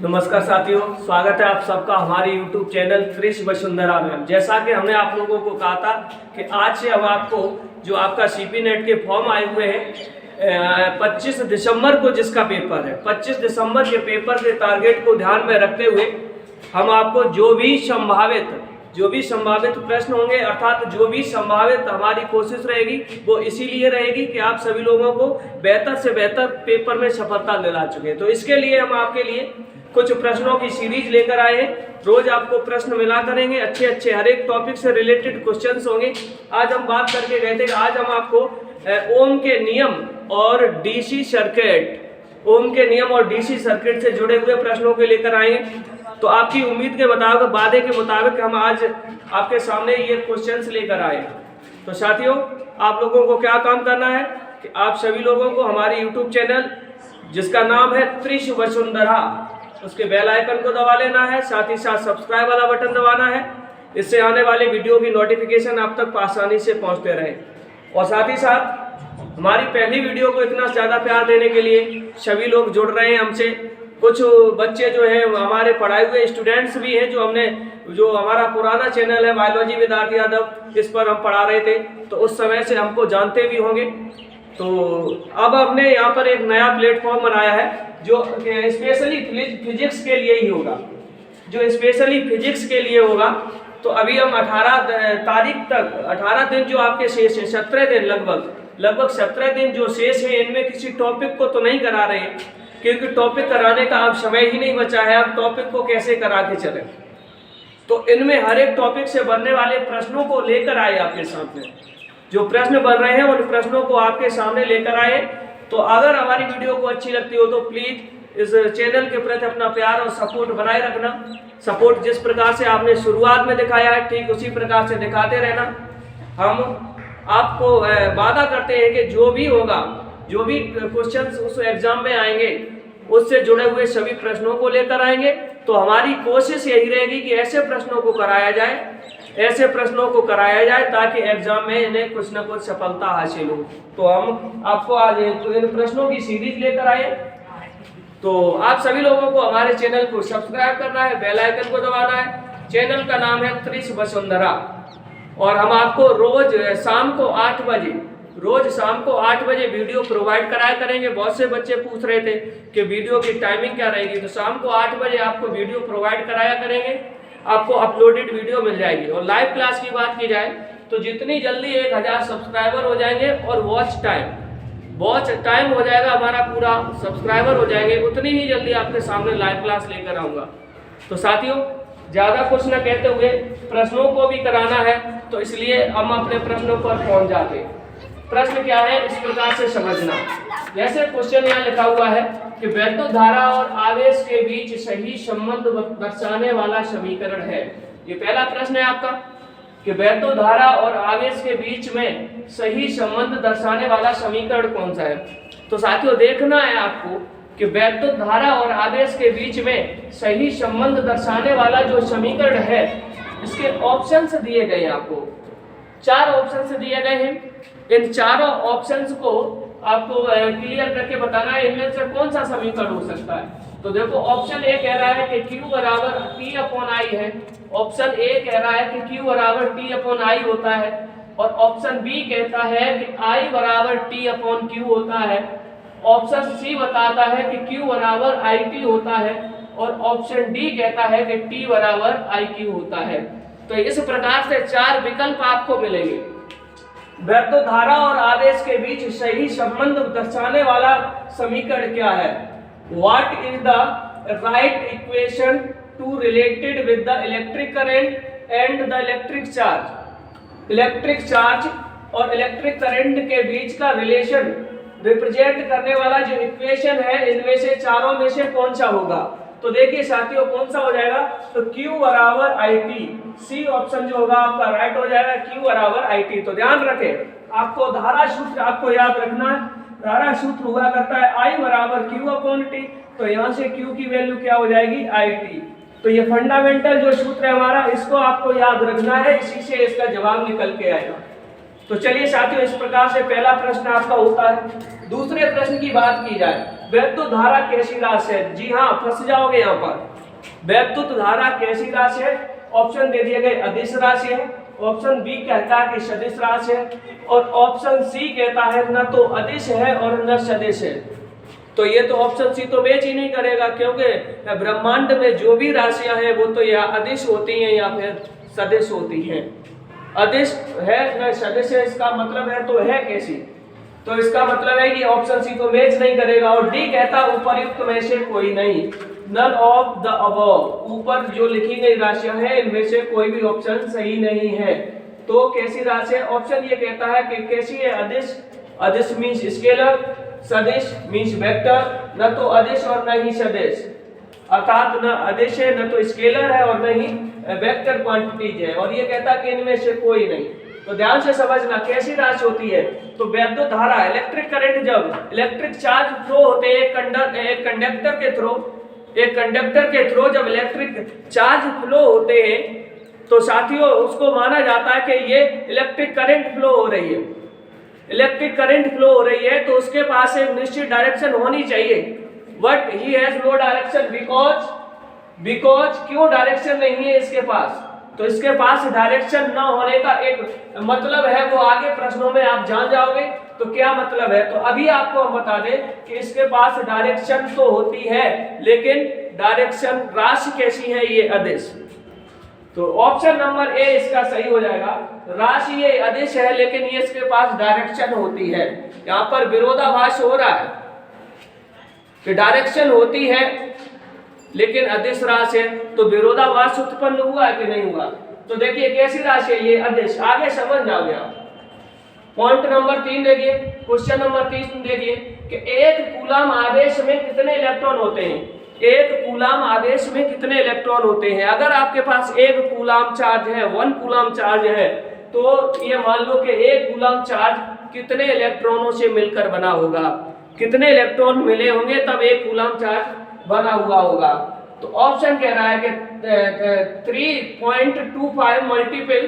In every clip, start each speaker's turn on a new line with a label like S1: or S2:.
S1: नमस्कार साथियों, स्वागत है आप सबका हमारे YouTube चैनल कृष वसुंधरा में। जैसा कि हमने आप लोगों को कहा था कि आज से हम आपको जो आपका सीपी नेट के फॉर्म आए हुए हैं 25 दिसंबर को जिसका पेपर है, 25 दिसंबर के पेपर के टारगेट को ध्यान में रखते हुए हम आपको जो भी संभावित प्रश्न होंगे, अर्थात जो भी संभावित हमारी कोशिश रहेगी वो इसीलिए रहेगी कि आप सभी लोगों को बेहतर से बेहतर पेपर में सफलता दिला चुके। तो इसके लिए हम आपके लिए कुछ प्रश्नों की सीरीज लेकर आए हैं। रोज आपको प्रश्न मिला करेंगे, अच्छे हर एक टॉपिक से रिलेटेड क्वेश्चंस होंगे। आज हम बात करके गए थे कि आज हम आपको ओम के नियम और डीसी सर्किट से जुड़े हुए प्रश्नों के लेकर आए हैं। तो आपकी उम्मीद के मुताबिक, वादे के मुताबिक हम आज आपके सामने ये क्वेश्चंस लेकर आए। तो साथियों, आप लोगों को क्या काम करना है कि आप सभी लोगों को हमारे यूट्यूब चैनल जिसका नाम है कृष वसुंधरा, उसके बेल आइकन को दबा लेना है, साथ ही साथ सब्सक्राइब वाला बटन दबाना है। इससे आने वाले वीडियो की नोटिफिकेशन आप तक आसानी से पहुंचते रहे। और साथ ही साथ हमारी पहली वीडियो को इतना ज़्यादा प्यार देने के लिए सभी लोग जुड़ रहे हैं हमसे। कुछ बच्चे जो हैं हमारे पढ़ाए हुए स्टूडेंट्स भी हैं, जो हमारा पुराना चैनल है बायोलॉजी विद आर यादव, इस पर हम पढ़ा रहे थे, तो उस समय से हमको जानते भी होंगे। तो अब हमने यहाँ पर एक नया प्लेटफॉर्म बनाया है जो स्पेशली फिजिक्स के लिए ही होगा, तो अभी हम 18 तारीख तक 18 दिन जो आपके शेष है, 17 दिन लगभग 17 दिन जो शेष है, इनमें किसी टॉपिक को तो नहीं करा रहे हैं क्योंकि टॉपिक कराने का अब समय ही नहीं बचा है। अब टॉपिक को कैसे करा के चले, तो इनमें हर एक टॉपिक से बनने वाले प्रश्नों को लेकर आए आपके सामने। जो प्रश्न बन रहे हैं उन प्रश्नों को आपके सामने लेकर आए। तो अगर हमारी वीडियो को अच्छी लगती हो तो प्लीज़ इस चैनल के प्रति अपना प्यार और सपोर्ट बनाए रखना। सपोर्ट जिस प्रकार से आपने शुरुआत में दिखाया है, ठीक उसी प्रकार से दिखाते रहना। हम आपको वादा करते हैं कि जो भी होगा, जो भी क्वेश्चंस उस एग्जाम में आएंगे, उससे जुड़े हुए सभी प्रश्नों को लेकर आएंगे। तो हमारी कोशिश यही रहेगी कि ऐसे प्रश्नों को कराया जाए ताकि एग्जाम में इन्हें कुछ न कुछ सफलता हासिल हो। तो हम आपको आज इन प्रश्नों की सीरीज लेकर आए। तो आप सभी लोगों को हमारे चैनल को सब्सक्राइब करना है, बेल आइकन को दबाना है। चैनल का नाम है कृष वसुंधरा, और हम आपको रोज शाम को 8 बजे वीडियो प्रोवाइड कराया करेंगे। बहुत से बच्चे पूछ रहे थे कि वीडियो की टाइमिंग क्या रहेगी, तो शाम को 8 बजे आपको वीडियो प्रोवाइड कराया करेंगे। आपको अपलोडेड वीडियो मिल जाएगी। और लाइव क्लास की बात की जाए तो जितनी जल्दी 1000 सब्सक्राइबर हो जाएंगे और वॉच टाइम हो जाएगा, हमारा पूरा सब्सक्राइबर हो जाएंगे, उतनी ही जल्दी आपके सामने लाइव क्लास लेकर आऊँगा। तो साथियों, ज़्यादा कुछ न कहते हुए प्रश्नों को भी कराना है, तो इसलिए हम अपने प्रश्नों पर पहुँच जाते हैं। प्रश्न क्या है इस प्रकार से समझना। जैसे क्वेश्चन यहाँ लिखा हुआ है कि वैद्युत धारा और आवेश के बीच सही संबंध दर्शाने वाला समीकरण है। ये पहला प्रश्न है आपका कि वैद्युत धारा और आवेश के बीच में सही संबंध दर्शाने वाला समीकरण कौन सा है। तो साथियों, देखना है आपको कि वैद्युत धारा और आवेश के बीच में सही संबंध दर्शाने वाला जो समीकरण है, इसके ऑप्शंस दिए गए हैं। आपको 4 ऑप्शंस दिए गए हैं। इन चारों ऑप्शंस को आपको क्लियर करके बताना है इनमें से कौन सा समीकरण हो सकता है। तो देखो, ऑप्शन ए कह रहा है कि Q बराबर T/I है। ऑप्शन ए कह रहा है कि Q बराबर T/I होता है। और ऑप्शन बी कहता है कि I बराबर T/Q होता है। ऑप्शन सी बताता है कि Q बराबर IT होता है। और ऑप्शन डी कहता है कि T बराबर IQ होता है। तो इस प्रकार से 4 विकल्प आपको मिलेंगे। वैद्युत धारा और आवेश के बीच सही संबंध दर्शाने वाला समीकरण क्या है? What is the right equation to related with the electric current and the electric charge? Electric charge और इलेक्ट्रिक करंट के बीच का रिलेशन रिप्रेजेंट करने वाला जो इक्वेशन है, इनमें से चारों में से कौन सा होगा? तो देखिए साथियों, कौन सा हो जाएगा? तो Q बराबर IT, सी ऑप्शन जो होगा आपका राइट हो जाएगा, Q बराबर IT। तो ध्यान रखें, आपको धारा सूत्र आपको याद रखना है। धारा सूत्र हुआ करता है I बराबर Q/T। तो यहाँ से Q की वैल्यू क्या हो जाएगी? IT। तो ये फंडामेंटल जो सूत्र है हमारा, इसको आपको याद रखना है, इसी से इसका जवाब निकल के आएगा। तो चलिए साथियों, इस प्रकार से पहला प्रश्न आपका होता है। दूसरे प्रश्न की बात की जाए, वैद्युत धारा कैसी राशि है? जी हाँ, फंस जाओगे यहाँ पर। वैद्युत धारा कैसी राशि है? ऑप्शन दे दिए गए अदिश राशि है, ऑप्शन बी कहता है कि सदिश राशि है, और ऑप्शन सी कहता है न तो अदिश है और न सदिश है। तो ये तो ऑप्शन सी तो मैच ही नहीं करेगा, क्योंकि ब्रह्मांड में जो भी राशियां हैं वो तो या अदिश होती हैं या फिर सदिश होती हैं। अदिश है न सदिश है, इसका मतलब है तो है कैसी? तो इसका मतलब है कि ऑप्शन सी तो मैच नहीं करेगा। और डी कहता उपर्युक्त में से कोई नहीं, नन ऑफ द अबव, ऊपर जो लिखी गई राशियां हैं इनमें से कोई भी ऑप्शन सही नहीं है। तो कैसी राशि है? ऑप्शन ये कहता है कि कैसी है? अदिश। अदिश मींस स्केलर, सदिश मींस वेक्टर, न तो अदिश और न ही सदिश, अर्थात न अदिश है न तो स्केलर है और न ही वेक्टर क्वांटिटीज है। और ये कहता है कि इनमें से कोई नहीं। तो ध्यान से समझना कैसी राशि होती है। तो वैद्युत धारा, इलेक्ट्रिक करंट, जब इलेक्ट्रिक चार्ज फ्लो होते हैं एक कंडक्टर के थ्रू जब इलेक्ट्रिक चार्ज फ्लो होते हैं तो साथियों उसको माना जाता है कि ये इलेक्ट्रिक करंट फ्लो हो रही है। इलेक्ट्रिक करंट फ्लो हो रही है तो उसके पास एक निश्चित डायरेक्शन होनी चाहिए, but he has no direction because क्यों डायरेक्शन नहीं है इसके पास? तो इसके पास डायरेक्शन न होने का एक मतलब है, वो आगे प्रश्नों में आप जान जाओगे। तो क्या मतलब है? तो अभी आपको हम बता दें कि इसके पास डायरेक्शन तो होती है, लेकिन डायरेक्शन राशि कैसी है? ये अदिश। तो ऑप्शन नंबर ए इसका सही हो जाएगा। राशि ये अदिश है लेकिन ये इसके पास डायरेक्शन होती है। यहाँ पर विरोधाभास हो रहा है कि डायरेक्शन होती है लेकिन अदिश राशि है, तो विरोधाभास उत्पन्न हुआ है कि नहीं हुआ? तो देखिए कैसी राशि है? ये अदिश। आगे समझ जाओगे आप। पॉइंट नंबर 3 देखिए, क्वेश्चन नंबर 3 देखिए कि एक कूलम आवेश में कितने इलेक्ट्रॉन होते हैं? एक कूलम आवेश में कितने इलेक्ट्रॉन होते हैं? अगर आपके पास एक कूलम चार्ज है, 1 कूलम चार्ज है, तो ये मान लो कि एक कूलम चार्ज कितने इलेक्ट्रॉनों से मिलकर बना होगा? कितने इलेक्ट्रॉन मिले होंगे तब एक कूलम चार्ज बना हुआ होगा? तो ऑप्शन कह रहा है कि 3.25 मल्टीपल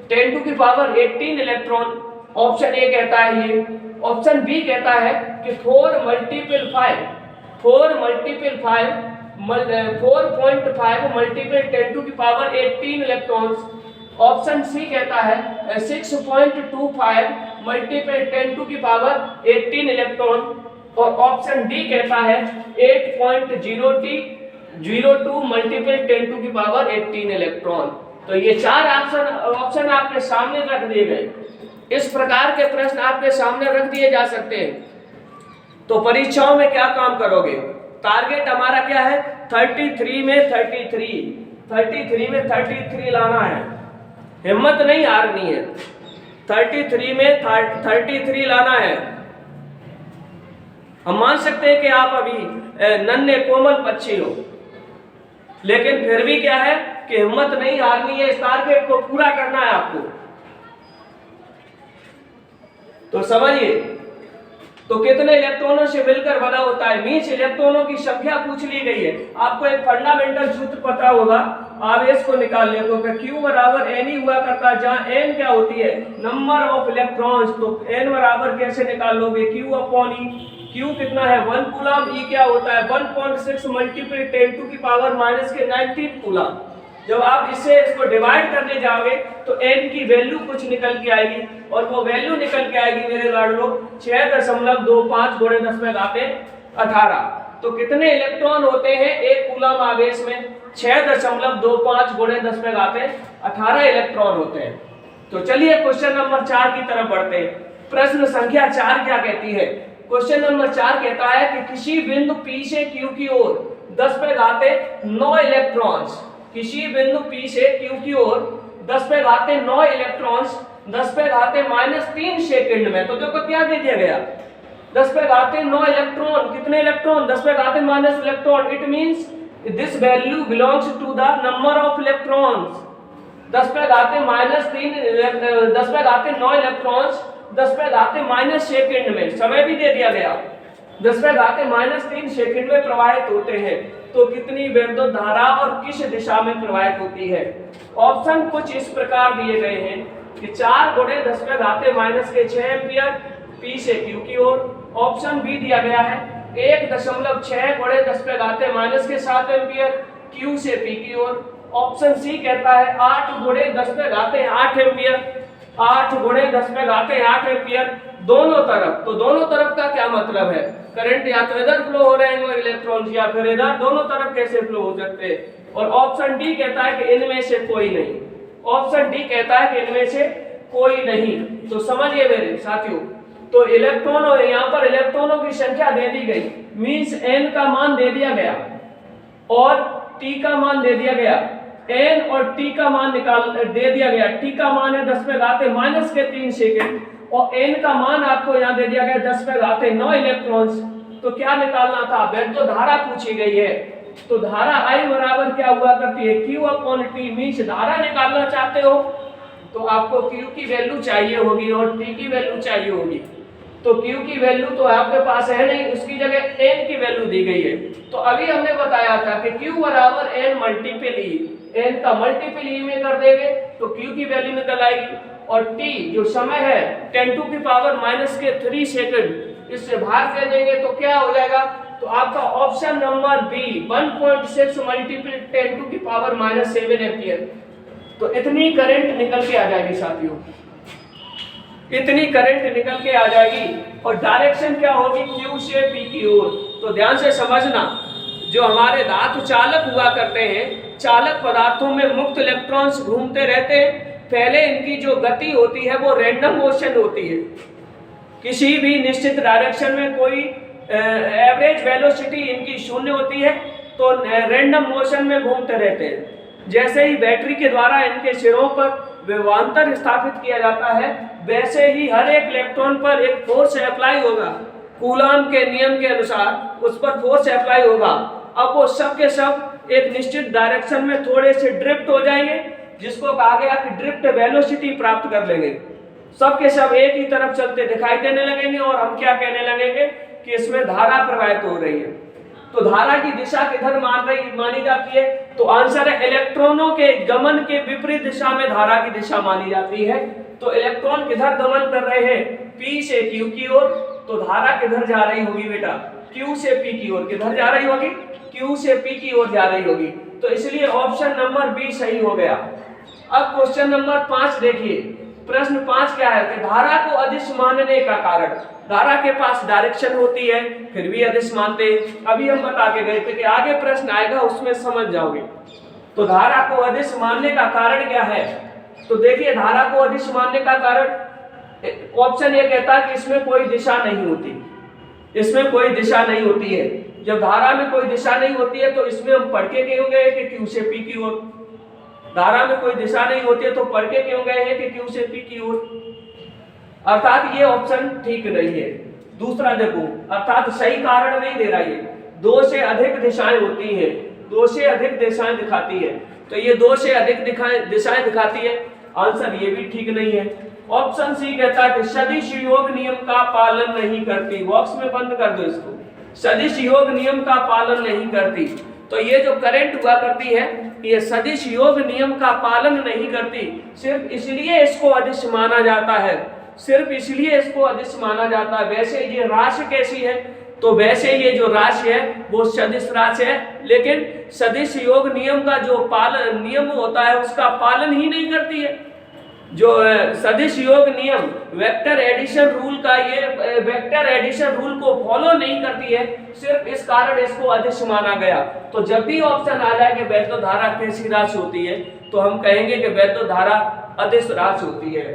S1: 10⁻18 इलेक्ट्रॉन, ऑप्शन ए कहता है ये। ऑप्शन बी कहता है कि 4.5 मल्टीपल 10⁻18 इलेक्ट्रॉन्स। ऑप्शन सी कहता है 6.25 मल्टीपल 10⁻18 इलेक्ट्रॉन, और ऑप्शन डी कहता है 8.02 मल्टीपल 10⁻18 इलेक्ट्रॉन। तो ये 4 ऑप्शन आपके सामने रख दिए गए। इस प्रकार के प्रश्न आपके सामने रख दिए जा सकते हैं। तो परीक्षाओं में क्या काम करोगे? टारगेट हमारा क्या है? 33 में 33 लाना है, हिम्मत नहीं हारनी है। 33 में 33 लाना है। हम मान सकते हैं कि आप अभी नन्हे कोमल पक्षी हो, लेकिन फिर भी क्या है कि हिम्मत नहीं हारनी है, इस टारगेट को पूरा करना है आपको। तो समझिए, तो कितने इलेक्ट्रॉनों से मिलकर बना होता है? मीन्स इलेक्ट्रॉनों की संख्या पूछ ली गई है। आपको एक फंडामेंटल सूत्र पता होगा आवेश को निकालने को, Q बराबर N ही हुआ करता है, जहां N क्या होती है? Number of electrons. तो N बराबर कैसे निकाल लोगे? Q upon E। Q कितना है? 1 कूलम। E क्या होता है? 1.6 मल्टीपल 10⁻⁻19 कूलम। जब आप इसको डिवाइड करने जाओगे तो n की वैल्यू कुछ निकल के आएगी, और वो वैल्यू निकल के आएगी मेरे लाडलो 6.25 × 10⁻18। तो कितने इलेक्ट्रॉन होते हैं एक कूलम आवेश में? 6.25 × 10⁻18 इलेक्ट्रॉन होते हैं। तो चलिए क्वेश्चन नंबर 4 की तरफ बढ़ते हैं। प्रश्न संख्या 4 क्या कहती है? क्वेश्चन नंबर 4 कहता है कि किसी बिंदु P से Q की ओर 10⁹ इलेक्ट्रॉन्स, किसी बिंदु P से Q की ओर 10⁹ इलेक्ट्रॉन्स 10⁻³ सेकंड में। तो देखो क्या दे दिया गया? 10⁻9 इलेक्ट्रॉन। कितने electron? 10⁻⁻ electron. It means this value belongs to the number of electrons. 10⁻³ 10⁻9 electrons 10⁻³ second में। समय भी दे दिया गया, 10⁻³ सेकंड में प्रवाहित होते हैं। तो कितनी वैद्युत धारा और किस दिशा में प्रवाहित होती है? ऑप्शन कुछ इस प्रकार दिए गए हैं कि 4 × 10⁻⁻6 एम्पियर P से Q की ओर। ऑप्शन बी दिया गया है 1.6 गुणे 10 पे घाते माइनस के 7 एम्पियर Q से P की ओर। ऑप्शन सी कहता है 8 गुणे 10 पे घाते 8 एम्पियर, 8 गुणे 10 पे घाते 8 एम्पियर दोनों तरफ। तो दोनों तरफ का क्या मतलब है, करंट या तो इधर फ्लो हो रहे हैं इलेक्ट्रॉन या फिर इधर, दोनों तरफ कैसे फ्लो हो सकते हैं। और ऑप्शन डी कहता है कि इनमें से कोई नहीं, ऑप्शन डी कहता है कि इनमें से कोई नहीं। तो समझिए मेरे साथियों, तो इलेक्ट्रॉन और यहाँ पर इलेक्ट्रॉनों की संख्या दे दी गई, मींस n का मान दे दिया गया और t का मान दे दिया गया, n और t का मान निकाल दे दिया गया। t का मान है 10 पे घाते माइनस के 3 सेकेंड और n का मान आपको यहाँ दे दिया गया 10 पे घाते 9 इलेक्ट्रॉन्स। तो क्या निकालना था, वैद्युत धारा पूछी गई है। तो धारा I बराबर क्या हुआ करती है, Q/T, मींस धारा निकालना चाहते हो तो आपको Q की वैल्यू चाहिए होगी और T की वैल्यू चाहिए होगी। तो Q की वैल्यू तो आपके पास है नहीं, उसकी जगह n की वैल्यू दी गई है। तो अभी हमने बताया था कि Q बराबर n मल्टीपल ई, n का मल्टीपल ई में कर देंगे तो Q की वैल्यू निकल आएगी। और T जो समय है 10⁻³ सेकंड, इससे भाग दे देंगे तो क्या हो जाएगा, तो आपका option number B 1.6 multiple 10⁻⁷ ampere. तो इतनी करंट निकल के आ जाएगी साथियों, इतनी करंट निकल के आ जाएगी। और डायरेक्शन क्या होगी, Q से P की ओर। तो ध्यान से समझना, जो हमारे धातु चालक हुआ करते हैं, चालक पदार्थों में मुक्त इलेक्ट्रॉन्स घूमते रहते हैं। पहले इनकी जो गति होती है वो रैंडम मोशन होती है, किसी भी निश्चित डायरेक्शन में कोई एवरेज वेलोसिटी इनकी 0 होती है, तो रैंडम मोशन में घूमते रहते हैं। जैसे ही बैटरी के द्वारा इनके सिरों पर विभवांतर स्थापित किया जाता है, वैसे ही हर एक इलेक्ट्रॉन पर एक फोर्स अप्लाई होगा, कूलाम के नियम के अनुसार उस पर फोर्स अप्लाई होगा। अब वो सब के सब एक निश्चित डायरेक्शन में थोड़े से ड्रिफ्ट हो जाएंगे, जिसको कहा गया कि ड्रिफ्ट वेलोसिटी प्राप्त कर लेंगे। सब के सब एक ही तरफ चलते दिखाई देने लगेंगे और हम क्या कहने लगेंगे कि इसमें धारा प्रवाहित हो रही है। तो धारा की दिशा किधर मानी जाती है, तो आंसर है इलेक्ट्रॉनों के गमन के विपरीत दिशा में धारा की दिशा मानी जाती है। तो इलेक्ट्रॉन किधर गमन कर रहे हैं, P से Q की ओर, तो धारा किधर जा रही होगी बेटा, Q से P की ओर। किधर जा रही होगी, Q से P की ओर जा रही होगी। तो इसलिए ऑप्शन नंबर बी सही हो गया। अब क्वेश्चन नंबर 5 देखिए, प्रश्न 5 क्या है कि धारा को अदिश मानने का कारण। धारा के पास डायरेक्शन होती है फिर भी अदिश मानते। अभी हम बता के गए थे कि आगे प्रश्न आएगा उसमें समझ जाओगे। तो धारा को अदिश मानने का कारण क्या है, तो देखिए धारा को अदिश मानने का कारण ऑप्शन ए कहता है कि इसमें कोई दिशा नहीं होती, इसमें कोई दिशा नहीं होती है। जब धारा में कोई दिशा नहीं होती है तो इसमें हम पढ़ के क्यों गए कि Q से P की ओर। धारा में कोई दिशा नहीं होती है तो पढ़ के क्यों गए हैं कि Q से P की ओर, अर्थात ये ऑप्शन ठीक नहीं है। दूसरा देखो, अर्थात सही कारण नहीं दे रहा है, 2 से अधिक दिशाएं होती हैं, 2 से अधिक दिशाएं दिखाती है, तो ये 2 से अधिक दिशाएं दिखाती है, आंसर ये भी ठीक नहीं है। ऑप्शन सी कहता है कि सदिश योग नियम का पालन नहीं करती। बॉक्स में बंद कर दो इसको, सदिश योग नियम का पालन नहीं करती। तो ये जो करंट हुआ करती है ये सदिश योग नियम का पालन नहीं करती, सिर्फ इसलिए इसको अदिश माना जाता है, सिर्फ इसलिए इसको अदिश माना जाता है। वैसे ये राशि कैसी है, तो वैसे ये जो राशि है वो सदिश राशि है, लेकिन सदिश योग नियम का जो पालन नियम होता है उसका पालन ही नहीं करती है। जो सदिश योग नियम वेक्टर एडिशन रूल का, ये वेक्टर एडिशन रूल को फॉलो नहीं करती है, सिर्फ इस कारण इसको अदिश माना गया। तो जब भी ऑप्शन आ जाए कि वैद्युत धारा कैसी राशि होती है, तो हम कहेंगे कि वैद्युत धारा अदिश राशि होती है।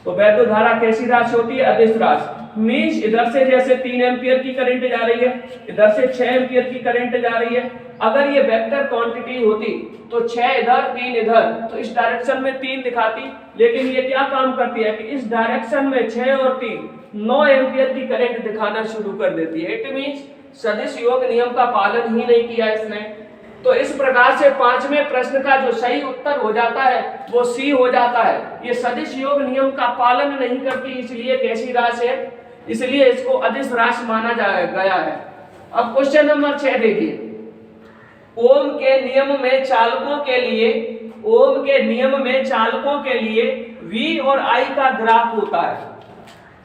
S1: तो वैद्युत धारा कैसी राशि होती है, अदिश राशि। मींस इधर से जैसे 3 एम्पियर की करंट जा रही है, इधर से 6 एम्पियर की करंट जा रही है। अगर ये वेक्टर क्वांटिटी होती तो 6 इधर 3 इधर, तो इस डायरेक्शन में 3 दिखाती, लेकिन ये क्या काम करती है कि इस डायरेक्शन में 6 और 3 9 एम्पियर की करंट दिखाना शुरू कर देती है। इट मींस सदिश योग नियम का पालन ही नहीं किया इसने। तो इस प्रकार से 5वें प्रश्न का जो सही उत्तर हो जाता है वो सी हो जाता है। ये सदिश योग नियम का पालन नहीं करती, इसलिए कैसी राशि है, इसलिए इसको अदिश राशि माना गया है। अब क्वेश्चन नंबर 6 देखिए, ओम के नियम में चालकों के लिए, ओम के नियम में चालकों के लिए V और I का ग्राफ होता है।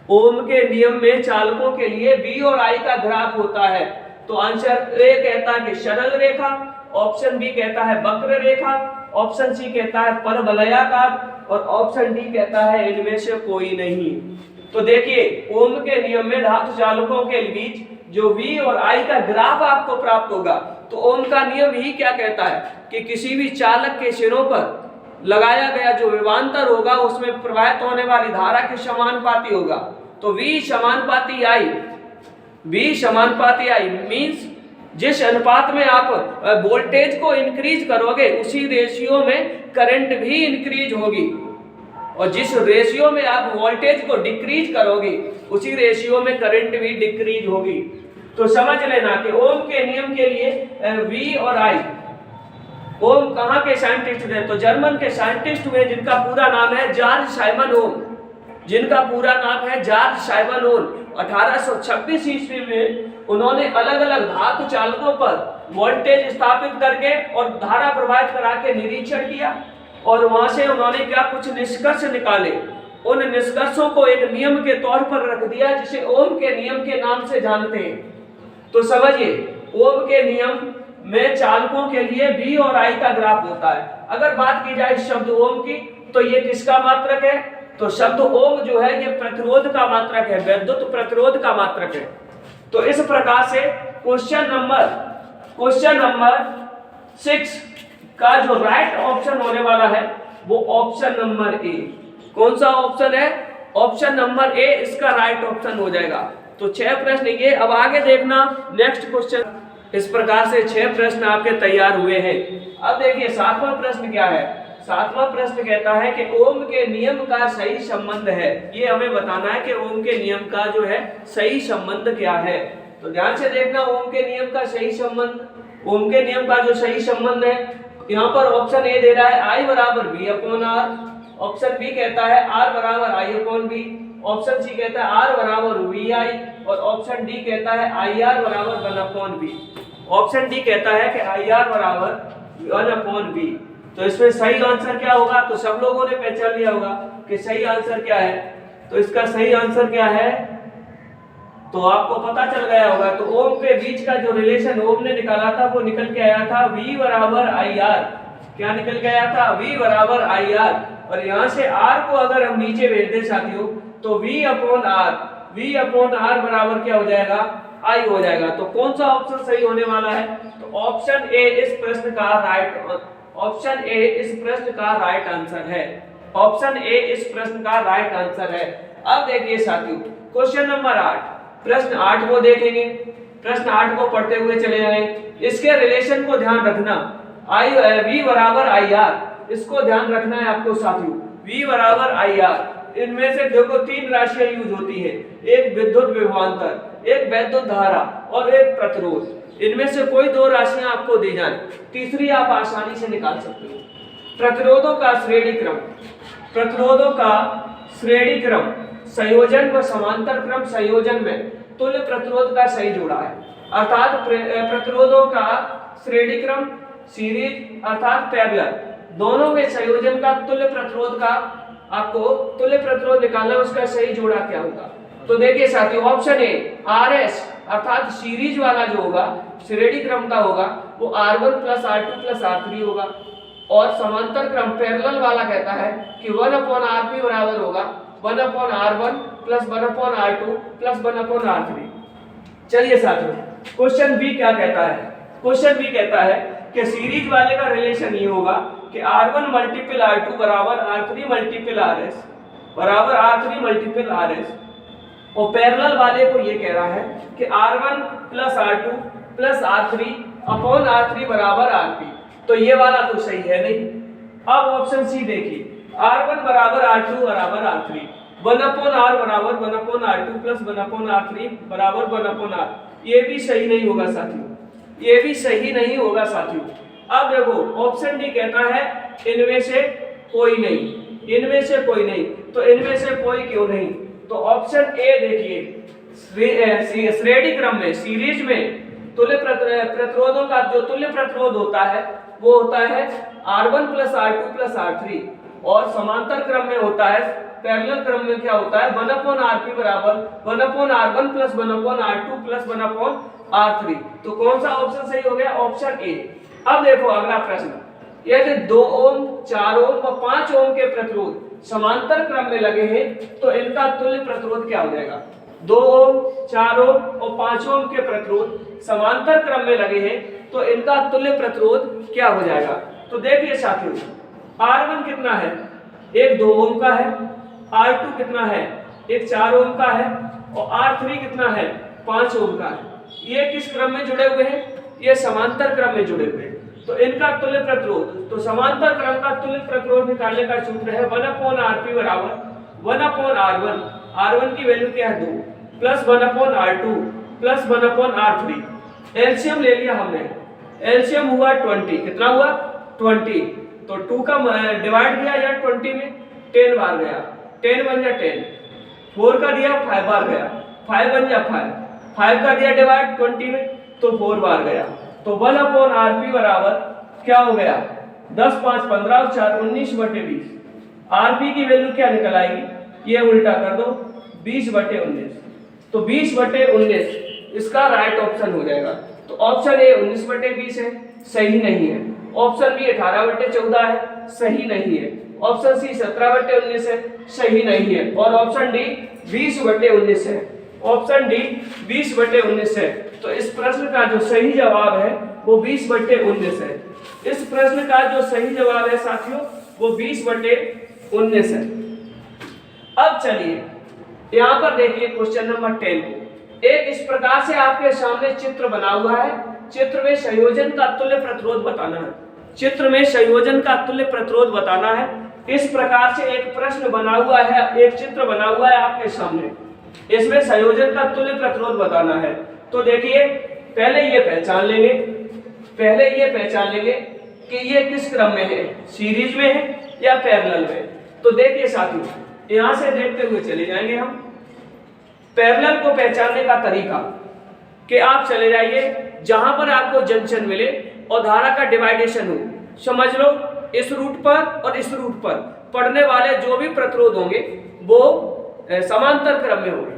S1: ओम के नियम में चालकों के लिए V और I का ग्राफ होता है। तो आंसर ए कहता है कि सरल रेखा, ऑप्शन बी कहता है वक्र रेखा, ऑप्शन सी कहता है परवलयाकार और ऑप्शन डी कहता है इनमें से कोई नहीं। तो देखिए ओम के नियम में धातु चालकों के बीच जो V और I का ग्राफ आपको प्राप्त होगा, तो ओम का नियम ही क्या कहता है कि किसी भी चालक के सिरों पर लगाया गया जो विभवांतर होगा उसमें प्रवाहित होने वाली धारा के समानुपाती होगा। तो V समानुपाती I, V समानुपाती I मींस जिस अनुपात में आप वोल्टेज को इंक्रीज करोगे उसी रेशियो में करंट भी इंक्रीज होगी, और जिस रेशियो में आप वोल्टेज को डिक्रीज करोगे उसी रेशियो में करंट भी डिक्रीज होगी। तो समझ लेना कि ओम के नियम के लिए V और I, ओम कहाँ के साइंटिस्ट हैं? तो जर्मन के साइंटिस्ट हुए जिनका पूरा नाम है जॉर्ज साइमन ओम, जिनका पूरा नाम है जॉर्ज साइमन ओम। 1826 ईस्वी में उन्होंने अलग अलग धातु चालकों पर वोल्टेज स्थापित करके और धारा प्रवाहित करा के निरीक्षण किया, और वहां से उन्होंने क्या कुछ निष्कर्ष निकाले। उन निष्कर्षों को एक नियम के तौर पर रख दिया जिसे ओम के नियम के नाम से जानते हैं। तो समझिए ओम के नियम में चालकों के लिए V और I का ग्राफ होता है। अगर बात की जाए शब्द ओम की, तो ये किसका मात्रक है? तो शब्द ओम जो है ये प्रतिरोध का मात्रक है, वैद्युत प्रतिरोध का मात्रक है। तो इस प्रकार से क्वेश्चन नंबर 6 का जो राइट ऑप्शन होने वाला है वो ऑप्शन नंबर ए। कौन सा ऑप्शन है? ऑप्शन नंबर ए इसका राइट ऑप्शन हो जाएगा। तो 6 प्रश्न ये। अब आगे देखना नेक्स्ट क्वेश्चन। इस प्रकार से 6 प्रश्न आपके तैयार हुए हैं। अब देखिए 7वां प्रश्न क्या है। 7वां प्रश्न कहता है कि ओम के नियम का सही संबंध है। ये हमें बताना है कि ओम के नियम का जो है सही संबंध क्या है। तो ध्यान से देखना ओम के नियम का सही संबंध। ओम के नियम का जो सही संबंध है, यहाँ पर ऑप्शन ए दे रहा है I बराबर V upon R, option B कहता है R बराबर I upon B, option C कहता है R बराबर VI और ऑप्शन डी कहता है IR बराबर 1 अपॉन बी। ऑप्शन डी कहता है कि IR बराबर 1 अपॉन बी। तो इसमें सही आंसर क्या होगा? तो सब लोगों ने पहचान लिया होगा कि सही आंसर क्या है। तो इसका सही आंसर क्या है तो आपको पता चल गया होगा। तो ओम के बीच का जो रिलेशन ओम ने निकाला था वो निकल के आया था V बराबर IR। क्या निकल के आया था? V बराबर IR। और यहाँ से R को अगर हम नीचे भेज दें साथियों तो V अपॉन R बराबर क्या हो जाएगा? I हो जाएगा। तो कौन सा ऑप्शन सही होने वाला है? तो ऑप्शन ए इस प्रश्न का राइट आंसर है। ऑप्शन ए इस प्रश्न का राइट आंसर है। अब देखिए साथियों क्वेश्चन नंबर 8, प्रश्न 8 को देखेंगे। प्रश्न 8 को पढ़ते हुए चले जाएंगे। इसके रिलेशन को ध्यान रखना, V बराबर IR, इसको ध्यान रखना है आपको साथियों। V बराबर IR, इनमें से देखो 3 राशियां यूज होती है, एक विद्युत विभवांतर, एक वैद्युत धारा और एक प्रतिरोध। इनमें से कोई 2 राशियां आपको दी जाए, तीसरी आप आसानी से निकाल सकते हो। प्रतिरोधों का श्रेणी क्रम संयोजन व समांतर क्रम संयोजन में तुल्य प्रतिरोध का सही जोड़ा है। अर्थात प्रतिरोधों का श्रेणी क्रम सीरीज अर्थात पैरेलल, दोनों में संयोजन का तुल्य प्रतिरोध का आपको तुल्य प्रतिरोध निकालना, उसका सही जोड़ा क्या होगा। तो देखिए साथियों ऑप्शन ए RS अर्थात सीरीज वाला जो होगा श्रेणी क्रम का होगा वो R1 plus R2 plus R3 होगा, और समांतर क्रम पैरेलल वाला कहता है कि 1 अपॉन RP बराबर होगा 1 upon R1 plus 1 upon R2 plus 1 upon R3। चलिए साथियों क्वेश्चन बी क्या कहता है। क्वेश्चन बी कहता है कि सीरीज वाले का रिलेशन ये होगा कि R1 मल्टीपल R2 बराबर R3 मल्टीपल RS बराबर R3 मल्टीपल RS, और पैरेलल वाले को ये कह रहा है कि R1 plus R2 plus R3 upon R3 बराबर RP। तो ये वाला तो सही है नहीं। अब ऑप्शन सी देखिए, R1 बराबर R2 बराबर R3, 1 अपॉन R बराबर 1 upon R2 plus 1 upon R3 बराबर 1 अपॉन R। ये भी सही नहीं होगा साथियों, ये भी सही नहीं होगा साथियों। अब देखो ऑप्शन डी कहता है इनमें से कोई नहीं, इनमें से कोई नहीं। तो इनमें से कोई क्यों नहीं? तो ऑप्शन ए देखिए, श्रेणी क्रम में सीरीज में तुल्य प्रतिरोधों का जो तुल्य प्रतिरोध होता है वो होता है R1 plus R2 plus R3, और समांतर क्रम में होता है पैरेलल क्रम में क्या होता है 1/Rp बराबर 1/R1 plus 1/R2 plus 1/R3। तो कौन सा ऑप्शन सही हो गया? Option A. अब देखो अगला प्रश्न, यदि 2 ओम 4 ओम व 5 ओम के प्रतिरोध समांतर क्रम में लगे हैं तो इनका तुल्य प्रतिरोध क्या हो जाएगा? 2 ओम 4 ओम और 5 ओम के प्रतिरोध समांतर क्रम में लगे हैं तो इनका तुल्य प्रतिरोध क्या हो जाएगा? तो देखिए साथियों, R1 कितना है? एक 2 ओम का है, R2 कितना है? एक 4 ओम का है और R3 कितना है? 5 ओम का है। ये किस क्रम में जुड़े हुए हैं? ये समांतर क्रम में जुड़े हुए हैं। तो इनका तुल्य प्रतिरोध, तो समांतर क्रम का तुल्य प्रतिरोध निकालने का सूत्र है 1/Rp बराबर 1/R1। R1 की वैल्यू क्या है? 2 plus 1/R2 plus 1/R3। LCM ले लिया हमने, एलसीएम हुआ 20। कितना हुआ? 20। तो 2 का डिवाइड किया या 20 में 10 बार गया, 10 बन जा 10। 4 का दिया 5 बार गया, 5 बन जा 5। 5 का दिया डिवाइड 20 में तो 4 बार गया। तो 1/Rp बराबर क्या हो गया? 10 5 15 और 4 19/20। Rp की वैल्यू क्या निकल आएगी? ये उल्टा कर दो, 20/19। तो 20/19 इसका राइट ऑप्शन हो जाएगा। तो ऑप्शन ए 19/20 है, सही नहीं है। ऑप्शन बी 18/14 है, सही नहीं है। ऑप्शन सी 17/19 है, सही नहीं है। और ऑप्शन डी 20/19 है। ऑप्शन डी 20/19 है। तो इस प्रश्न का जो सही जवाब है वो 20/19 है। इस प्रश्न का जो सही जवाब है साथियों वो 20/19 है। अब चलिए यहाँ पर देखिए क्वेश्चन नंबर 10 को। एक इस प्रकार से आपके सामने चित्र बना हुआ है। चित्र में संयोजन का तुल्य प्रतिरोध बताना है। चित्र में संयोजन का तुल्य प्रतिरोध बताना है। इस प्रकार से एक प्रश्न बना हुआ है, एक चित्र बना हुआ है आपके सामने। इसमें संयोजन का तुल्य प्रतिरोध बताना है। तो देखिए पहले ये पहचान लेंगे कि ये किस क्रम में है, सीरीज में है या पैरेलल में। तो देखिए साथियों, यहां से देखते हुए चले जाएंगे हम। पैरेलल को पहचानने का तरीका कि आप चले जाइए जहां पर आपको जंक्शन मिले और धारा का डिवाइडेशन हो। समझ लो इस रूट पर और इस रूट पर पड़ने वाले जो भी प्रतिरोध होंगे वो समांतर क्रम में होंगे।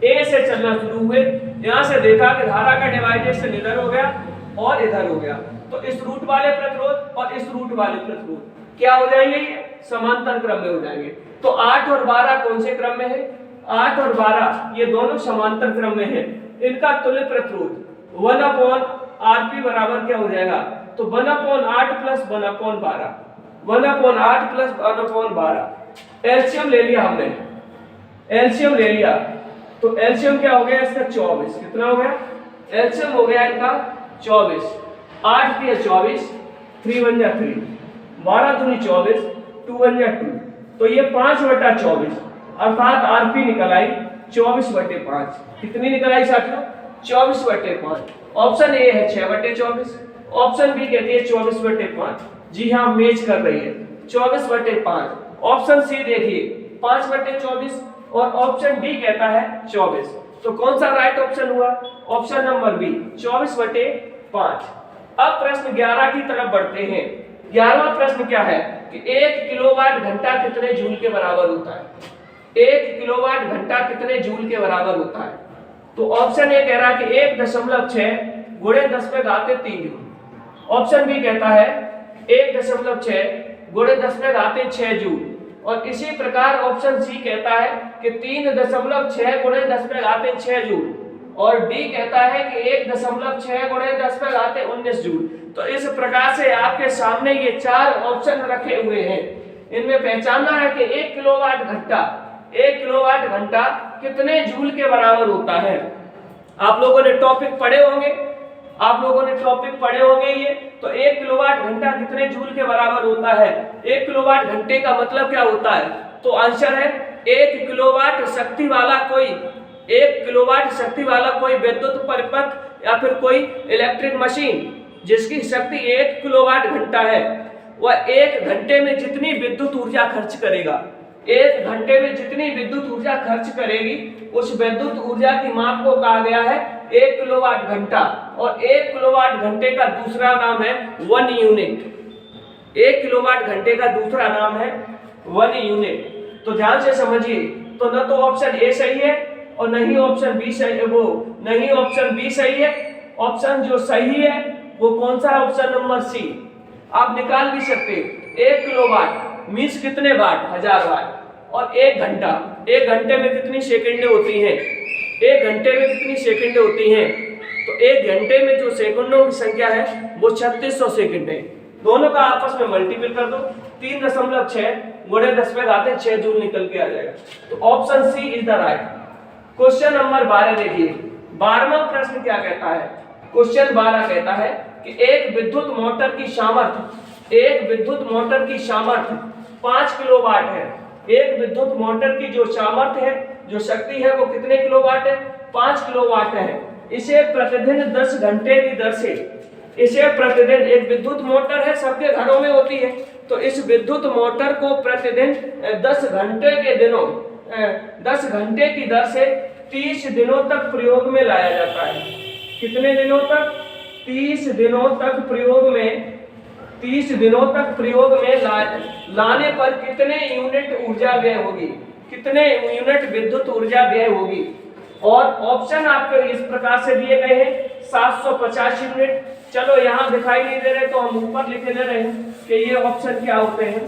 S1: ए से चलना शुरू हुए, यहां से देखा कि धारा का डिवाइडेशन इधर हो गया और इधर हो गया। तो इस रूट वाले प्रतिरोध और इस रूट वाले प्रतिरोध क्या हो जाएंगे? ये समांतर क्रम में हो जाएंगे। तो 8 और 12 कौन से क्रम में है? 8 और 12 ये दोनों समांतर क्रम में है। इनका तुल्य प्रतिरोध 1/Rp बराबर क्या हो जाएगा? तो 1/8 प्लस 1/12, 1/8 प्लस 1/12। एलसीएम ले लिया हमने, एलसीएम ले लिया। तो एलसीएम क्या हो गया इसका? 24। कितना हो गया? एलसीएम हो गया इनका 24। 8 दिया 24, 3 बन जा 3, 12 दूनी 24, 2 बन जा 2। तो ये 5/24 अर्थात आरपी निकल आई 24/5। कितनी निकल आई साथियों? 24/5। ऑप्शन ए है 6/24, ऑप्शन बी कहती है 24/5। जी हाँ, मैच कर रही है 24/5। ऑप्शन सी देखिए 5/24 और ऑप्शन डी कहता है 24। तो कौन सा राइट ऑप्शन हुआ? Option number B 24/5। अब प्रश्न 11 की तरफ बढ़ते हैं। 11वां प्रश्न क्या है कि 1 किलोवाट घंटा कितने जूल के बराबर होता है? 1 किलोवाट घंटा कितने जूल के बराबर होता है? तो ऑप्शन ए कह रहा है कि 1.6 गुणे 10⁻³ जूल। ऑप्शन बी कहता है 1.6 गुणे 10⁻6 जूल। और इसी प्रकार ऑप्शन सी कहता है कि 3.6 गुणे 10⁻6 जूल। और डी कहता है कि 1.6 गुणे 10⁻19 जूल। तो इस प्रकार से आपके सामने ये 4 ऑप्शन रखे हुए हैं। इनमें पहचानना है कि 1 किलोवाट घंटा कितने जूल के बराबर होता है। आप लोगों ने टॉपिक पढ़े होंगे, ये। तो 1 किलोवाट घंटा कितने जूल के बराबर होता है? 1 किलोवाट घंटे का मतलब क्या होता है? तो आंसर है 1 किलोवाट शक्ति वाला कोई विद्युत परिपथ या फिर कोई इलेक्ट्रिक मशीन जिसकी शक्ति 1 किलोवाट घंटा है, वह 1 घंटे में जितनी विद्युत ऊर्जा खर्च करेगा, 1 घंटे में जितनी विद्युत ऊर्जा खर्च करेगी, उस विद्युत ऊर्जा की माप को कहा गया है 1 किलोवाट घंटा। और 1 किलोवाट घंटे का दूसरा नाम है 1 यूनिट। 1 किलोवाट घंटे का दूसरा नाम है 1 यूनिट। तो ध्यान से समझिए, तो न तो ऑप्शन ए सही है और नहीं ऑप्शन बी सही है, वो नहीं ऑप्शन बी सही है। ऑप्शन जो सही है वो कौन सा है? Option number C. आप निकाल भी सकते, 1 किलोवाट मीन्स कितने वाट? 1000 वाट। और 1 घंटा, 1 घंटे में कितनी सेकंडें होती हैं? 1 घंटे में कितनी सेकंडें होती हैं? तो 1 घंटे में जो सेकंडों की संख्या है वो 3600 सेकंड है। दोनों का आपस में मल्टीपल कर दो, 3.6 गुणे 10⁻6 जूल निकल के आ जाएगा। तो option C is the right. Question number 12 देखिए, 12वां प्रश्न क्या कहता है? क्वेश्चन 12 कहता है कि एक विद्युत मोटर की सामर्थ्य, एक विद्युत मोटर की सामर्थ्य 5 किलोवाट है। एक विद्युत मोटर की जो सामर्थ्य है, जो शक्ति है, वो कितने किलोवाट है? 5 किलोवाट है। इसे प्रतिदिन 10 घंटे की दर से, इसे प्रतिदिन, एक विद्युत मोटर है, सबके घरों में होती है, तो इस विद्युत मोटर को प्रतिदिन 10 घंटे के दिनों 10 घंटे की दर से 30 दिनों तक प्रयोग में लाया जाता है। कितने दिनों तक? 30 दिनों तक प्रयोग में, 30 दिनों तक प्रयोग में लाने पर कितने यूनिट ऊर्जा व्यय होगी? कितने यूनिट विद्युत ऊर्जा व्यय होगी? और ऑप्शन आपको इस प्रकार से दिए गए हैं, 750 यूनिट। चलो यहाँ दिखाई नहीं दे रहे तो हम ऊपर लिखे दे रहे हैं कि ये ऑप्शन क्या होते हैं,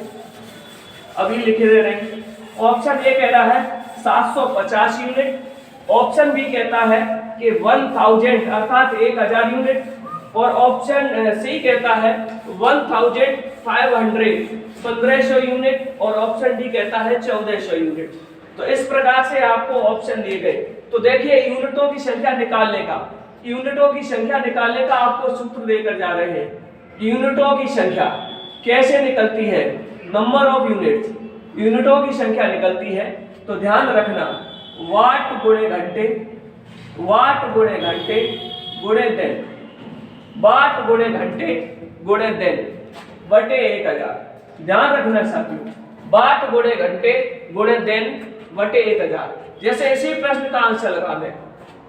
S1: अभी लिखे दे रहे हैं। ऑप्शन ए कह रहा है 750 यूनिट, ऑप्शन बी कहता है कि 1000 अर्थात 1000 यूनिट, और ऑप्शन सी कहता है 1500 1500 यूनिट, और ऑप्शन डी कहता है 1400 यूनिट। तो इस प्रकार से आपको ऑप्शन दिए गए। तो देखिए यूनिटों की संख्या निकालने का, यूनिटों की संख्या निकालने का आपको सूत्र देकर जा रहे हैं। यूनिटों की संख्या कैसे निकलती है? नंबर ऑफ यूनिट्स, यूनिटों की संख्या निकलती है। तो ध्यान रखना, वाट गुणे घंटे, वाट गुणे घंटे गुणे दिन, वाट गुणे घंटे गुणे दिन बटे 1000। ध्यान रखना साथियों, वाट गुणे घंटे गुणे दिन बटे 1000। जैसे इसी प्रश्न का आंसर लगा दें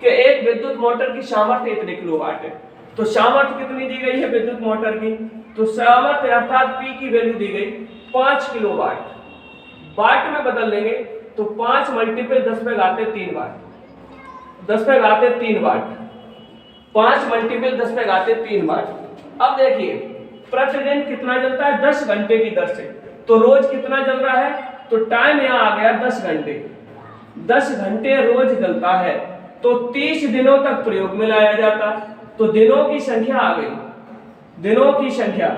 S1: कि एक विद्युत मोटर की सामर्थ्य इतने किलोवाट है, तो सामर्थ्य कितनी दी गई है विद्युत मोटर की? तो सामर्थ्य अर्थात पी की वैल्यू दी गई 5 किलोवाट। वाट में बदल देंगे तो 5 मल्टीपल 10⁻3 वाट, 10⁻3 वाट, 5 मल्टीपल 10⁻3 वाट। अब देखिए प्रतिदिन कितना जलता है? 10 घंटे की दर से। तो रोज कितना जल रहा है? तो टाइम यहाँ आ गया 10 घंटे, 10 घंटे रोज जलता है, तो 30 दिनों तक प्रयोग में लाया जाता। तो दिनों की संख्या आ गई, दिनों की संख्या,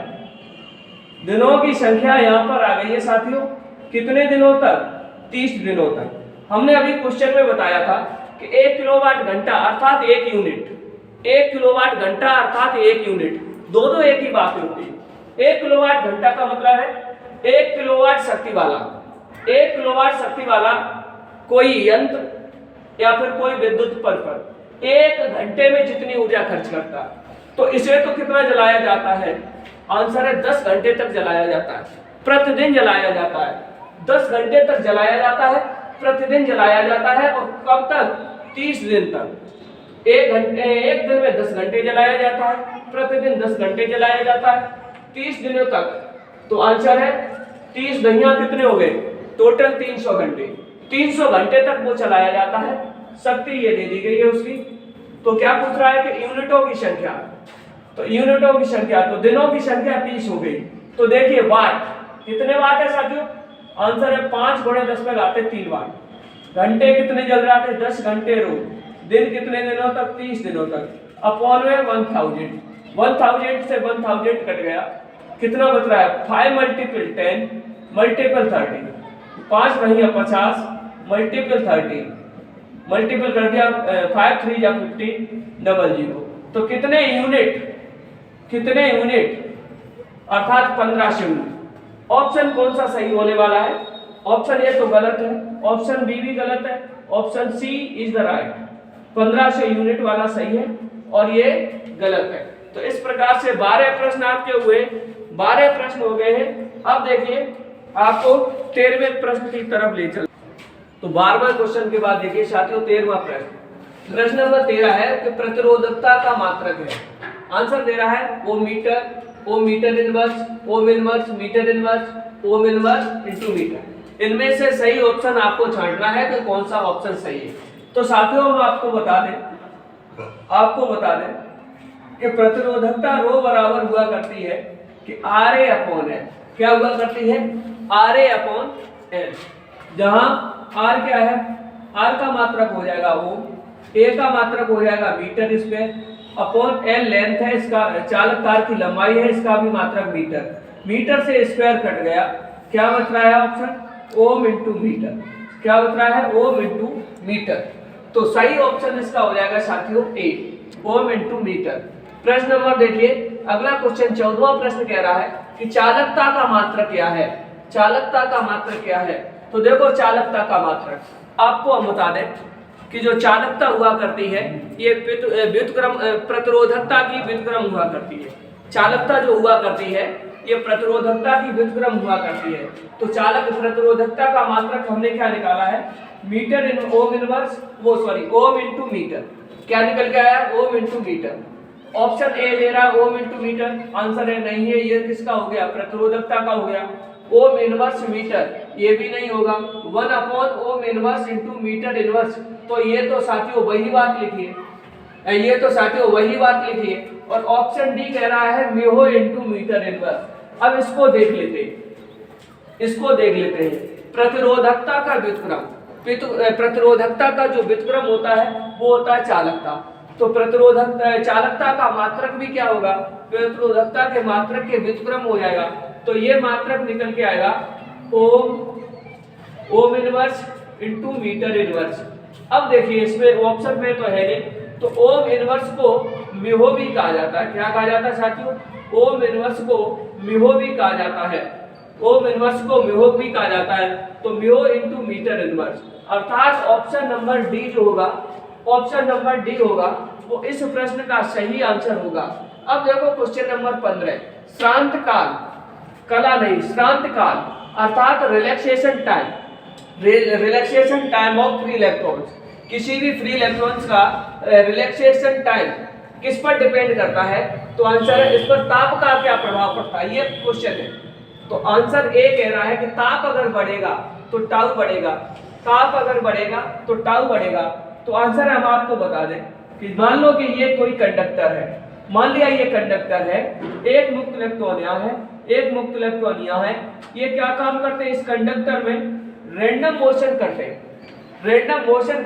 S1: दिनों की संख्या यहाँ पर आ गई है साथियों। कितने दिनों तक? 30 दिनों तक। हमने अभी क्वेश्चन में बताया था कि 1 किलोवाट घंटा अर्थात 1 यूनिट, 1 किलोवाट घंटा अर्थात 1 यूनिट, दोनों एक ही बात होती है। 1 किलोवाट घंटा का मतलब है 1 किलोवाट शक्ति वाला, 1 किलोवाट शक्ति वाला कोई यंत्र या फिर कोई विद्युत परिकर 1 घंटे में जितनी ऊर्जा खर्च करता है, तो इसे तो कितना जलाया जाता है? आंसर है 10 घंटे तक जलाया जाता है, प्रतिदिन जलाया जाता है। 10 घंटे तक जलाया जाता है, प्रतिदिन जलाया जाता है। और कब तक? 30 दिन तक। एक दिन में 10 घंटे जलाया जाता है, प्रतिदिन 10 घंटे जलाया जाता है, 30 दिनों तक। तो आंसर है 30 दहिया कितने हो गए? टोटल 300 घंटे, 300 घंटे तक वो चलाया जाता है। शक्ति ये दे दी गई है उसकी। तो क्या पूछ रहा है कि यूनिटों की संख्या, तो यूनिटों की संख्या, तो दिनों की संख्या 30 हो गई। तो देखिए वाट, कितने वाट है साथियों? आंसर है 5 गुणे 10⁻3 वाट। घंटे कितने जल रहा थे? 10 घंटे रोज। दिन कितने दिनों तक? 30 दिनों तक। अपॉन में 1000, 1000 से 1000 कट गया, कितना बच रहा है? 5 × 10 × 30, 5 नहीं 50 मल्टीपल 30, मल्टीपल कर दिया 5 3 या 50 00। तो कितने यूनिट, कितने यूनिट? अर्थात 1500 यूनिट। ऑप्शन कौन सा सही होने वाला है? ऑप्शन ए तो गलत है, ऑप्शन बी भी गलत है, option C is the right. 1500 unit वाला सही है और ये गलत है। तो इस प्रकार से 12 प्रश्न आपके हुए, 12 प्रश्न हो गए हैं। अब देखिए आपको 13वें प्रश्न की तरफ ले चल। तो 12वें क्वेश्चन के बाद देखिए साथियों 13वां प्रश्न। प्रश्न नंबर 13 है कि प्रतिरोधकता का मात्रक है। आंसर दे रहा है ohm meter, ohm meter inverse, ohm inverse, meter inverse, ohm inverse into meter. इनमें से सही ऑप्शन आपको छांटना है कि कौन सा ऑप्शन सही है। तो साथियों हम आपको बता दें कि प्रतिरोधकता रो बराबर हुआ करती है कि RA/L। क्या हुआ करती है? RA/L, जहां R क्या है? R का मात्रक हो जाएगा ओम, A का मात्रक हो जाएगा metre square, upon L length है इसका, चालक तार की लंबाई है, इसका भी मात्रक मीटर। मीटर से स्क्वायर कट गया, क्या बच रहा है ऑप्शन? ओम इंटू मीटर। क्या बच रहा है? Ohm into metre. तो सही ऑप्शन इसका हो जाएगा साथियों ए, ओम इंटू मीटर। प्रश्न नंबर देखिए, अगला क्वेश्चन 14वां प्रश्न कह रहा है कि चालकता का मात्रक क्या है? चालकता का मात्रक क्या है? तो देखो चालकता का मात्रक आपको हम बता दें कि जो चालकता हुआ करती है ये व्युत्क्रम प्रतिरोधकता की व्युत्क्रम हुआ करती है। चालकता जो हुआ करती है ये प्रतिरोधकता की व्युत्क्रम हुआ करती है। तो चालक प्रतिरोधकता का मात्रक हमने क्या निकाला है? Meter in ohm inverse, ohm into meter. क्या निकल के आया? Ohm into meter. Option A ले रहा है ओम इंटू मीटर, आंसर है नहीं है। ये किसका हो गया? प्रतिरोधकता का हो गया। ओम इनवर्स मीटर, ये भी नहीं होगा। 1 ohm inverse into metre inverse, तो ये तो साथियों वही बात लिखी है, और ऑप्शन डी कह रहा है म्यू इंटू मीटर इनवर्स। अब इसको देख लेते हैं। प्रतिरोधकता का व्युत्क्रम, प्रतिरोधकता का जो व्युत्क्रम होता है वो होता है चालकता। तो चालकता का मात्रक भी क्या होगा? प्रतिरोधकता के मात्रक के व्युत्क्रम हो जाएगा। तो ये मात्रक निकल के आएगा ohm inverse into metre inverse. अब देखिए इसमें ऑप्शन में तो है नहीं, तो ओम इनवर्स को म्यू भी कहा जाता है। क्या कहा जाता है साथियों? ओम इनवर्स को म्यू भी कहा जाता है। ओम इनवर्स को म्यू भी कहा जाता है। तो म्यू इंटू मीटर इनवर्स, अर्थात ऑप्शन नंबर डी जो होगा, ऑप्शन नंबर डी होगा वो इस प्रश्न का सही आंसर होगा। अब देखो क्वेश्चन नंबर 15, श्रांत काल, कला नहीं श्रांत काल अर्थात relaxation time of free electrons. किसी भी फ्री इलेक्ट्रॉन्स का रिलैक्सेशन टाइम किस पर डिपेंड करता है? तो आंसर है इस पर ताप का क्या प्रभाव पड़ता है, ये क्वेश्चन है। तो आंसर ए कह रहा है कि ताप अगर बढ़ेगा तो टाउ बढ़ेगा, ताप अगर बढ़ेगा तो टाउ बढ़ेगा। तो आंसर हम आपको बता दें कि मान लो कि ये कोई कंडक्टर है, मान लिया ये कंडक्टर है, एक मुक्त इलेक्ट्रॉन यहाँ है, एक मुक्त इलेक्ट्रॉन यहाँ है। ये क्या काम करते हैं? इस कंडक्टर में रैंडम मोशन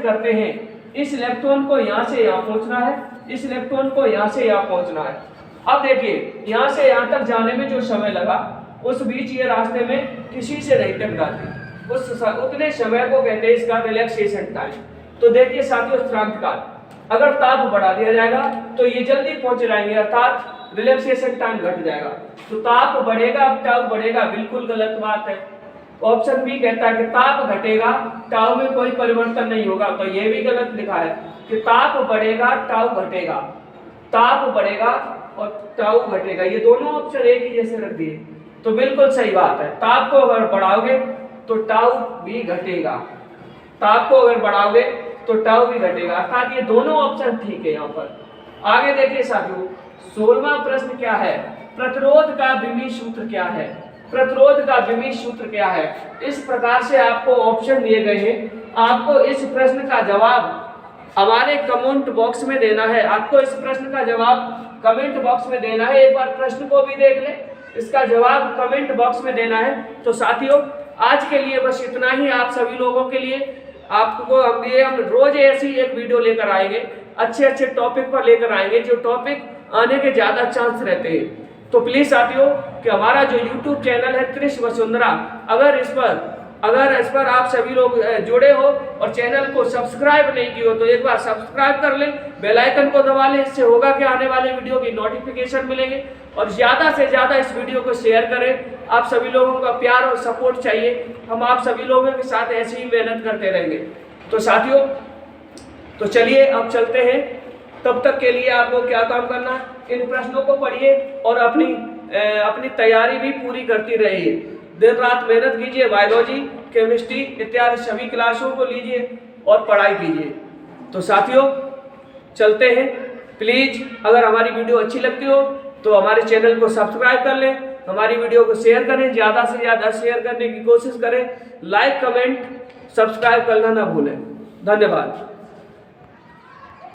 S1: करते हैं। इस इलेक्ट्रॉन को यहाँ से यहाँ पहुँचना है, इस इलेक्ट्रॉन को यहाँ से यहाँ पहुँचना है। अब देखिए यहाँ से यहाँ तक जाने में जो समय लगा, उस बीच ये रास्ते में किसी से नहीं टकराती, उतने समय को कहते हैं इसका रिलैक्सेशन टाइम। तो देखिए साथियों श्रांत काल, अगर ताप बढ़ा दिया जाएगा तो ये जल्दी पहुंच जाएंगे, अर्थात रिलैक्सेशन टाइम घट जाएगा। तो ताप बढ़ेगा टाउ बढ़ेगा, बिल्कुल गलत बात है। ऑप्शन बी कहता है कि ताप घटेगा टाउ में कोई परिवर्तन नहीं होगा, तो ये भी गलत लिखा है कि ताप बढ़ेगा टाउ घटेगा, ताप बढ़ेगा और टाउ घटेगा, ये दोनों ऑप्शन एक ही जैसे रख दिए। तो बिल्कुल सही बात है, ताप को अगर बढ़ाओगे तो टाउ भी घटेगा, ताप को अगर बढ़ाओगे तो टाउ भी घटेगा, अर्थात ये दोनों ऑप्शन ठीक है। यहाँ पर आगे देखिए साथियों 16वां प्रश्न क्या है? प्रतिरोध का विमीय सूत्र क्या है? प्रतिरोध का विमीय सूत्र क्या है? इस प्रकार से आपको ऑप्शन दिए गए हैं, आपको इस प्रश्न का जवाब हमारे कमेंट बॉक्स में देना है। आपको इस प्रश्न का जवाब कमेंट बॉक्स में देना है। एक बार प्रश्न को भी देख ले, इसका जवाब कमेंट बॉक्स में देना है। तो साथियों आज के लिए बस इतना ही, आप सभी लोगों के लिए। आपको हम रोज ऐसी एक वीडियो लेकर आएंगे, अच्छे अच्छे टॉपिक पर लेकर आएंगे, जो टॉपिक आने के ज़्यादा चांस रहते हैं। तो प्लीज़ साथियों कि हमारा जो YouTube चैनल है त्रिश वसुंधरा, अगर इस पर आप सभी लोग जुड़े हो और चैनल को सब्सक्राइब नहीं किए हो तो एक बार सब्सक्राइब कर लें, बेल आइकन को दबा लें। इससे होगा कि आने वाले वीडियो की नोटिफिकेशन मिलेंगे। और ज़्यादा से ज़्यादा इस वीडियो को शेयर करें। आप सभी लोगों का प्यार और सपोर्ट चाहिए, हम आप सभी लोगों के साथ ऐसी ही मेहनत करते रहेंगे। तो साथियों तो चलिए अब चलते हैं। तब तक के लिए आपको क्या काम करना है, इन प्रश्नों को पढ़िए और अपनी तैयारी भी पूरी करती रहिए। दिन रात मेहनत कीजिए, बायोलॉजी केमिस्ट्री इत्यादि सभी क्लासों को लीजिए और पढ़ाई कीजिए। तो साथियों चलते हैं। प्लीज़ अगर हमारी वीडियो अच्छी लगती हो तो हमारे चैनल को सब्सक्राइब कर लें, हमारी वीडियो को शेयर करें, ज़्यादा से ज़्यादा शेयर करने की कोशिश करें। लाइक, कमेंट, सब्सक्राइब करना ना भूलें। धन्यवाद।